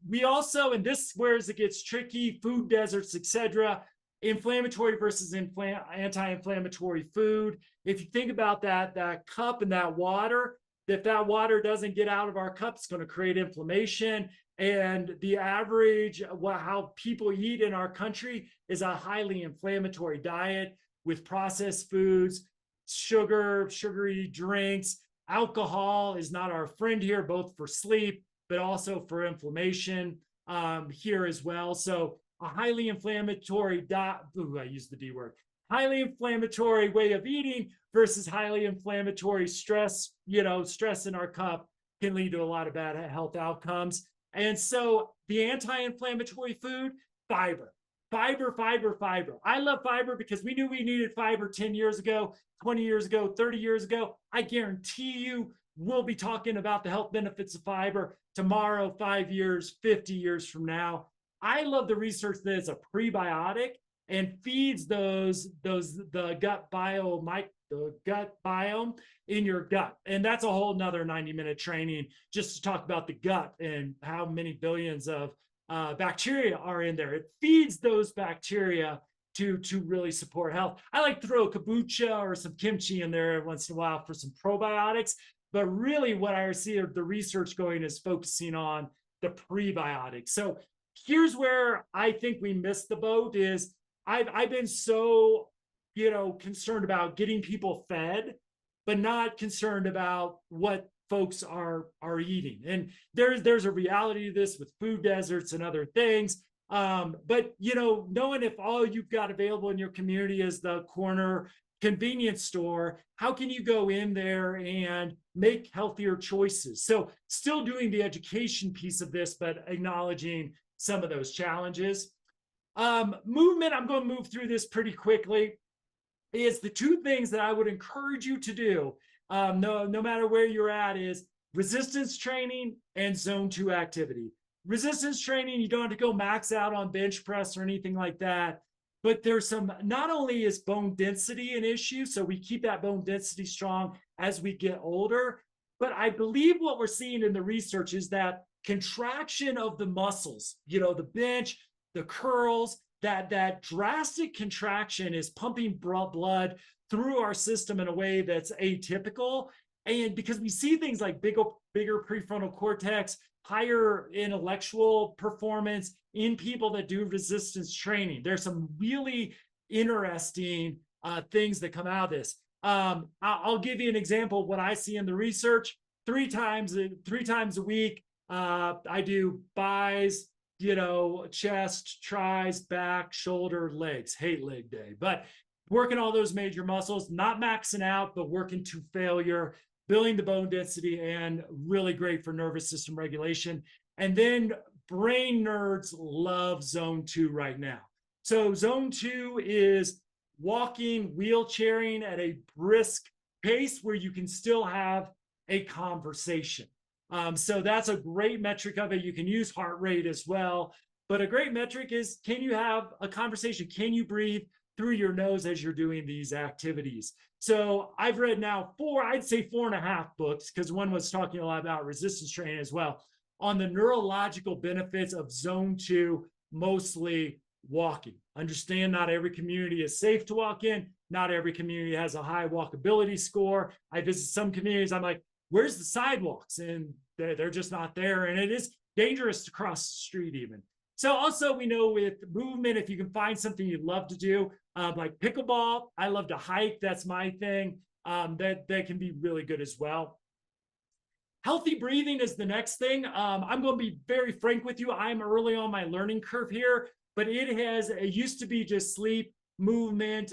[SPEAKER 2] We also, and this is where it gets tricky, food deserts, etc. Inflammatory versus anti-inflammatory food. If you think about that cup and that water, if that water doesn't get out of our cup, it's going to create inflammation. And the average, how people eat in our country is a highly inflammatory diet with processed foods, sugary drinks. Alcohol is not our friend here, both for sleep, but also for inflammation here as well. So a highly inflammatory I used the D word. Highly inflammatory way of eating versus highly inflammatory stress, stress in our cup can lead to a lot of bad health outcomes. And so the anti-inflammatory food, fiber. I love fiber because we knew we needed fiber 10 years ago, 20 years ago, 30 years ago. I guarantee you we'll be talking about the health benefits of fiber tomorrow, 5 years, 50 years from now. I love the research that it's a prebiotic and feeds the gut biome in your gut. And that's a whole nother 90-minute training just to talk about the gut and how many billions of bacteria are in there. It feeds those bacteria to really support health. I like to throw kombucha or some kimchi in there every once in a while for some probiotics. But really what I see the research going is focusing on the prebiotics. So here's where I think we missed the boat is I've been so, concerned about getting people fed, but not concerned about what folks are eating. And there's a reality to this with food deserts and other things. But knowing if all you've got available in your community is the corner convenience store, how can you go in there and make healthier choices? So still doing the education piece of this, but acknowledging some of those challenges. Movement, I'm going to move through this pretty quickly, is the two things that I would encourage you to do, no matter where you're at, is resistance training and zone 2 activity. Resistance training, you don't have to go max out on bench press or anything like that, but there's some, not only is bone density an issue, so we keep that bone density strong as we get older, but I believe what we're seeing in the research is that contraction of the muscles, the bench, the curls, that drastic contraction is pumping blood through our system in a way that's atypical. And because we see things like bigger prefrontal cortex, higher intellectual performance in people that do resistance training. There's some really interesting things that come out of this. I'll give you an example of what I see in the research. Three times a week, I do buys, chest, tries, back, shoulder, legs. Hate leg day, but working all those major muscles, not maxing out, but working to failure, building the bone density, and really great for nervous system regulation. And then brain nerds love zone 2 right now. So zone 2 is walking, wheelchairing at a brisk pace where you can still have a conversation. So that's a great metric of it. You can use heart rate as well, but a great metric is, can you have a conversation? Can you breathe through your nose as you're doing these activities? So I've read now I'd say 4.5 books, because one was talking a lot about resistance training as well, on the neurological benefits of zone 2, mostly walking. Understand not every community is safe to walk in. Not every community has a high walkability score. I visit some communities, I'm like, where's the sidewalks? And they're just not there. And it is dangerous to cross the street even. So also we know with movement, if you can find something you'd love to do, like pickleball, I love to hike. That's my thing. That can be really good as well. Healthy breathing is the next thing. I'm going to be very frank with you. I'm early on my learning curve here, but it used to be just sleep, movement,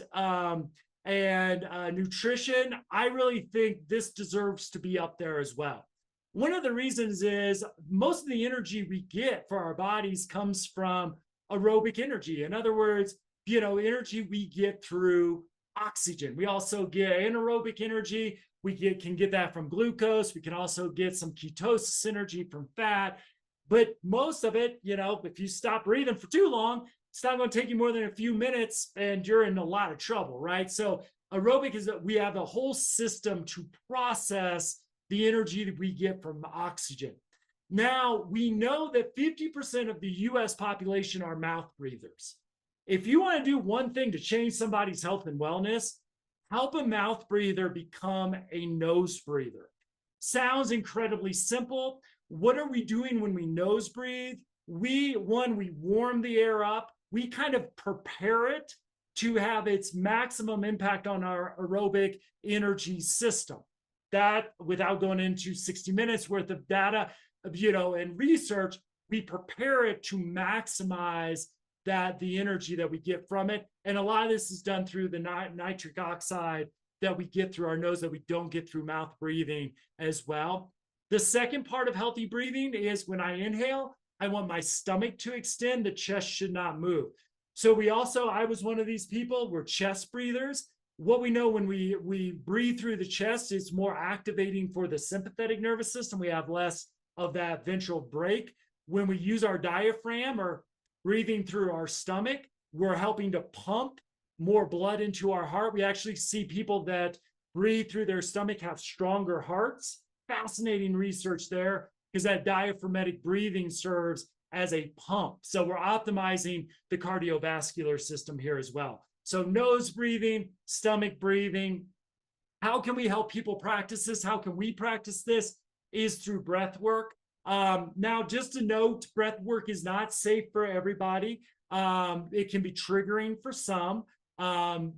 [SPEAKER 2] and nutrition. I really think this deserves to be up there as well. One of the reasons is most of the energy we get for our bodies comes from aerobic energy. In other words, energy we get through oxygen. We also get anaerobic energy. Can get that from glucose. We can also get some ketosis energy from fat. But most of it, if you stop breathing for too long, it's not going to take you more than a few minutes and you're in a lot of trouble, right? So aerobic is that we have a whole system to process the energy that we get from oxygen. Now, we know that 50% of the US population are mouth breathers. If you want to do one thing to change somebody's health and wellness, help a mouth breather become a nose breather. Sounds incredibly simple. What are we doing when we nose breathe? We warm the air up. We kind of prepare it to have its maximum impact on our aerobic energy system. That, without going into 60 minutes worth of data, and research, we prepare it to maximize the energy that we get from it. And a lot of this is done through the nitric oxide that we get through our nose that we don't get through mouth breathing as well. The second part of healthy breathing is when I inhale, I want my stomach to extend, the chest should not move. So I was one of these people, we're chest breathers. What we know when we breathe through the chest is more activating for the sympathetic nervous system. We have less of that ventral brake. When we use our diaphragm or breathing through our stomach, we're helping to pump more blood into our heart. We actually see people that breathe through their stomach have stronger hearts. Fascinating research there, because that diaphragmatic breathing serves as a pump. So we're optimizing the cardiovascular system here as well. So nose breathing, stomach breathing. How can we help people practice this? How can we practice this? Is through breath work. Now, just a note, breath work is not safe for everybody. It can be triggering for some.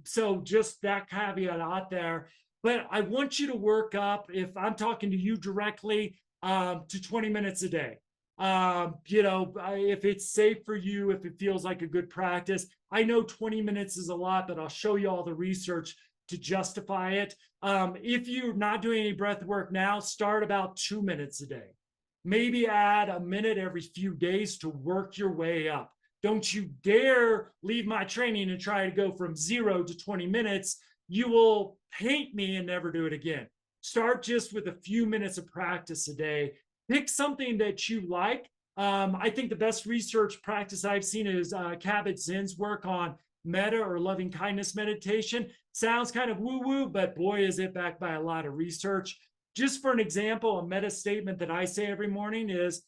[SPEAKER 2] So just that caveat out there. But I want you to work up, if I'm talking to you directly, to 20 minutes a day. If it's safe for you, if it feels like a good practice. I know 20 minutes is a lot, but I'll show you all the research to justify it. If you're not doing any breath work now, start about 2 minutes a day. Maybe add a minute every few days to work your way up. Don't you dare leave my training and try to go from 0 to 20 minutes. You will hate me and never do it again. Start just with a few minutes of practice a day. Pick something that you like. I think the best research practice I've seen is Kabat-Zinn's work on metta or loving kindness meditation. Sounds kind of woo woo, but boy, is it backed by a lot of research. Just for an example, a metta statement that I say every morning is,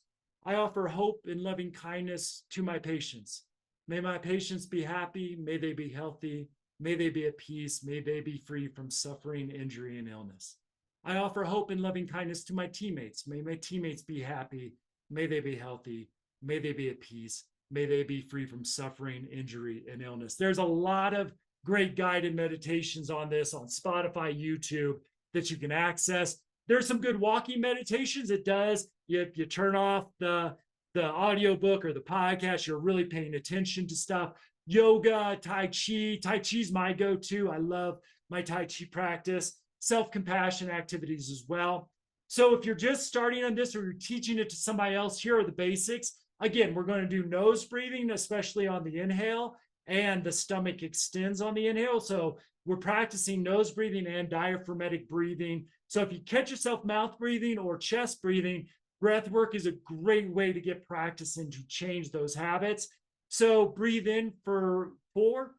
[SPEAKER 2] I offer hope and loving kindness to my patients. May my patients be happy. May they be healthy. May they be at peace. May they be free from suffering, injury, and illness. I offer hope and loving kindness to my teammates. May my teammates be happy. May they be healthy. May they be at peace. May they be free from suffering, injury, and illness. There's a lot of great guided meditations on this on Spotify, YouTube that you can access. There's some good walking meditations. It does. You turn off the audiobook or the podcast, you're really paying attention to stuff. Yoga, Tai Chi. Tai Chi is my go-to. I love my Tai Chi practice. Self-compassion activities as well. So if you're just starting on this or you're teaching it to somebody else, here are the basics. Again, we're going to do nose breathing, especially on the inhale, and the stomach extends on the inhale. So we're practicing nose breathing and diaphragmatic breathing. So if you catch yourself mouth breathing or chest breathing, breath work is a great way to get practice and to change those habits. So breathe in for 4,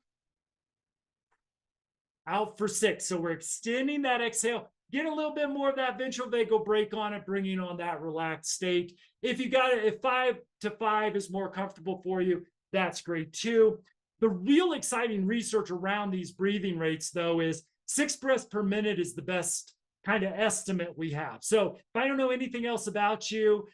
[SPEAKER 2] out for 6. So we're extending that exhale. Get a little bit more of that ventral vagal brake on it, bringing on that relaxed state. If you got it, if 5 to 5 is more comfortable for you, that's great too. The real exciting research around these breathing rates, though, is 6 breaths per minute is the best kind of estimate we have. So if I don't know anything else about you,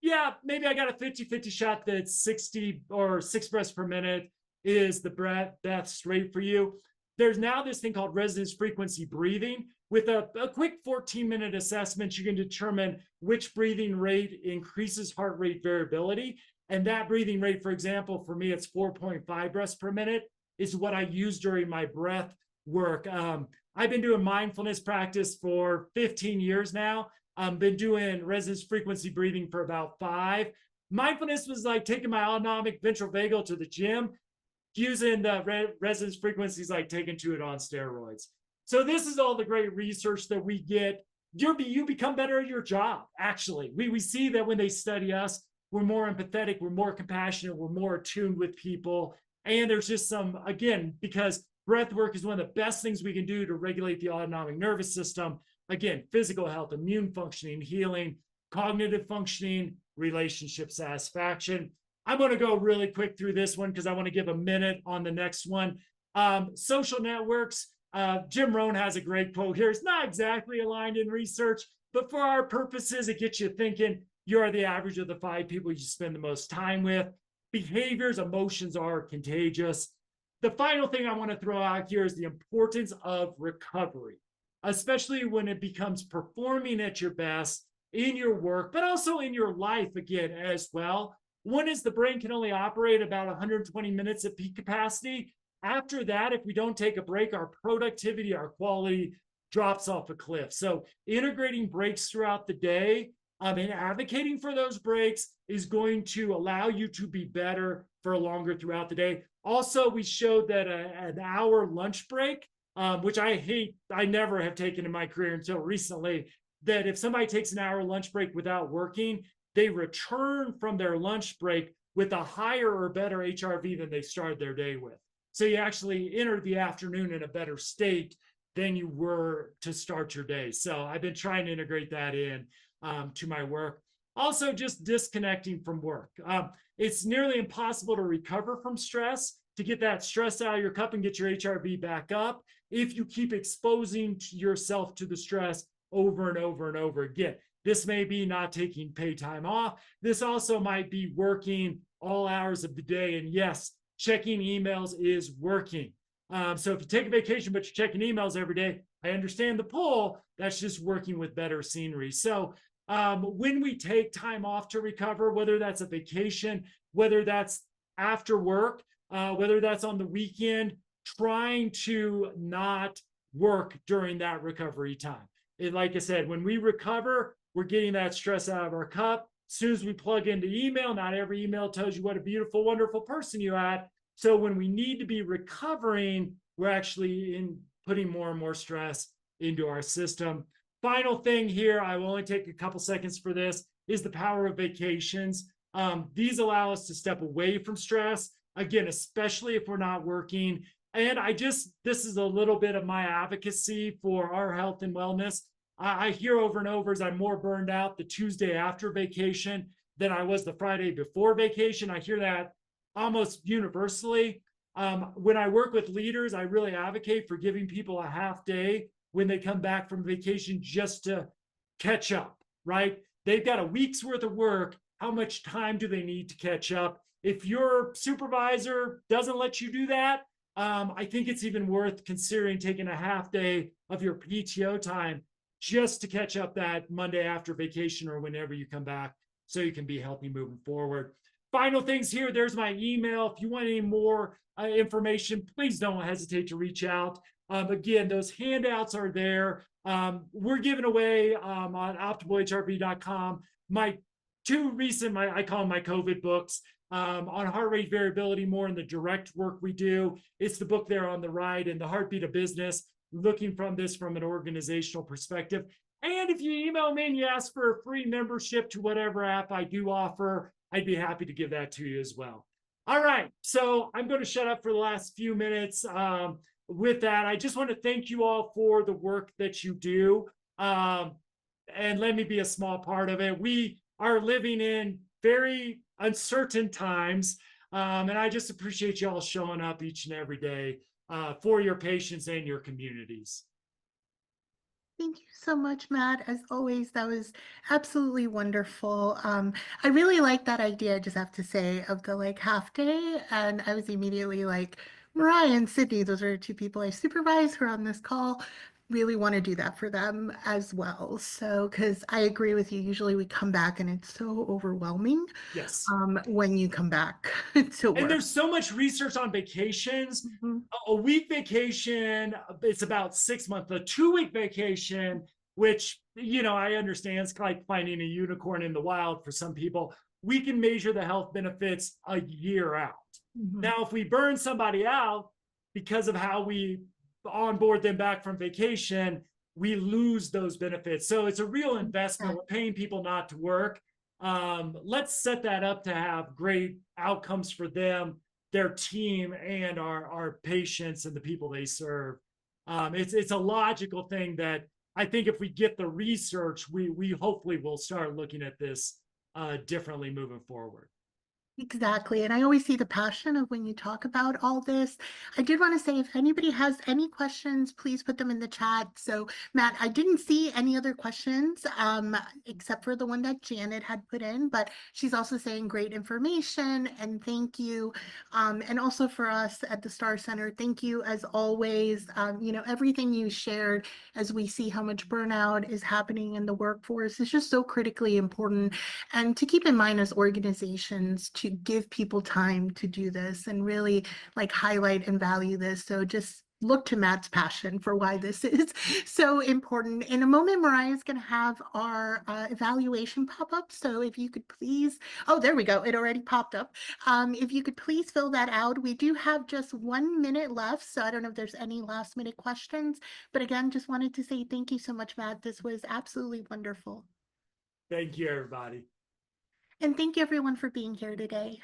[SPEAKER 2] yeah, maybe I got a 50-50 shot that 60 or 6 breaths per minute is the breath rate for you. There's now this thing called resonance frequency breathing. With a quick 14-minute assessment, you can determine which breathing rate increases heart rate variability. And that breathing rate, for example, for me, it's 4.5 breaths per minute, is what I use during my breath work. I've been doing mindfulness practice for 15 years now. I've been doing resonance frequency breathing for about 5. Mindfulness was like taking my autonomic ventral vagal to the gym, using the resonance frequencies like taking to it on steroids. So this is all the great research that we get. You become better at your job, actually. We see that when they study us, we're more empathetic, we're more compassionate, we're more attuned with people. And there's just some, again, because breath work is one of the best things we can do to regulate the autonomic nervous system. Again, physical health, immune functioning, healing, cognitive functioning, relationship satisfaction. I'm going to go really quick through this one because I want to give a minute on the next one. Social networks. Jim Rohn has a great quote here. It's not exactly aligned in research, but for our purposes, it gets you thinking. You are the average of the 5 people you spend the most time with. Behaviors, emotions are contagious. The final thing I want to throw out here is the importance of recovery, especially when it becomes performing at your best in your work, but also in your life again as well. One is the brain can only operate about 120 minutes at peak capacity. After that, if we don't take a break, our productivity, our quality drops off a cliff. So integrating breaks throughout the day and advocating for those breaks is going to allow you to be better for longer throughout the day. Also, we showed that an hour lunch break, which I never have taken in my career until recently, that if somebody takes an hour lunch break without working, they return from their lunch break with a higher or better HRV than they started their day with. So you actually enter the afternoon in a better state than you were to start your day. So I've been trying to integrate that in to my work. Also, just disconnecting from work. It's nearly impossible to recover from stress, to get that stress out of your cup and get your HRV back up if you keep exposing yourself to the stress over and over and over again. This may be not taking paid time off. This also might be working all hours of the day. And yes, checking emails is working. So if you take a vacation, but you're checking emails every day, I understand the pull. That's just working with better scenery. So when we take time off to recover, whether that's a vacation, whether that's after work, whether that's on the weekend, trying to not work during that recovery time. Like I said, when we recover, we're getting that stress out of our cup As soon as we plug into email, not every email tells you what a beautiful, wonderful person you had. So when we need to be recovering, we're actually in putting more and more stress into our system. Final thing here, I will only take a couple seconds for this, is the power of vacations. These allow us to step away from stress, again, especially if we're not working. And this is a little bit of my advocacy for our health and wellness. I hear over and over as I'm more burned out the Tuesday after vacation than I was the Friday before vacation. I hear that almost universally. When I work with leaders, I really advocate for giving people a half day when they come back from vacation just to catch up, right? They've got a week's worth of work. How much time do they need to catch up? If your supervisor doesn't let you do that, I think it's even worth considering taking a half day of your PTO time just to catch up that Monday after vacation or whenever you come back so you can be healthy moving forward. Final things here, there's my email. If you want any more information, please don't hesitate to reach out. Again, those handouts are there. We're giving away on optimalhrv.com my two recent, I call them my COVID books. On heart rate variability, more in the direct work we do. It's the book there on the right, and the heartbeat of business, looking from this from an organizational perspective. And if you email me and you ask for a free membership to whatever app I do offer, I'd be happy to give that to you as well. All right, so I'm going to shut up for the last few minutes. With that, I just want to thank you all for the work that you do. And let me be a small part of it. We are living in very uncertain times. And I just appreciate you all showing up each and every day for your patients and your communities.
[SPEAKER 1] Thank you so much, Matt. As always, that was absolutely wonderful. I really like that idea, I just have to say, of the like half day. And I was immediately like, Mariah and Sydney, those are two people I supervise who are on this call. Really want to do that for them as well. So, because I agree with you, usually we come back and it's so overwhelming
[SPEAKER 2] Yes.
[SPEAKER 1] when you come back to
[SPEAKER 2] And
[SPEAKER 1] work.
[SPEAKER 2] there's so much research on vacations.
[SPEAKER 1] Mhm.
[SPEAKER 2] A week vacation, it's about 6 months. A 2 week vacation, which, I understand it's like finding a unicorn in the wild for some people. We can measure the health benefits a year out.
[SPEAKER 1] Mhm.
[SPEAKER 2] Now, if we burn somebody out because of how we onboard them back from vacation, we lose those benefits. So it's a real investment. We're paying people not to work. Let's set that up to have great outcomes for them, their team, and our patients and the people they serve. It's a logical thing that I think if we get the research, we hopefully will start looking at this differently moving forward.
[SPEAKER 1] Exactly. And I always see the passion of when you talk about all this. I did want to say if anybody has any questions, please put them in the chat. So, Matt, I didn't see any other questions except for the one that Janet had put in, but she's also saying great information and thank you. And also for us at the STAR Center, thank you as always. Everything you shared as we see how much burnout is happening in the workforce is just so critically important. And to keep in mind as organizations to give people time to do this and really like highlight and value this. So just look to Matt's passion for why this is so important. In a moment, Mariah is going to have our evaluation pop up. So if you could please, oh, there we go. It already popped up. If you could please fill that out. We do have just 1 minute left. So I don't know if there's any last minute questions, but again, just wanted to say thank you so much, Matt. This was absolutely wonderful.
[SPEAKER 2] Thank you, everybody.
[SPEAKER 1] And thank you everyone for being here today.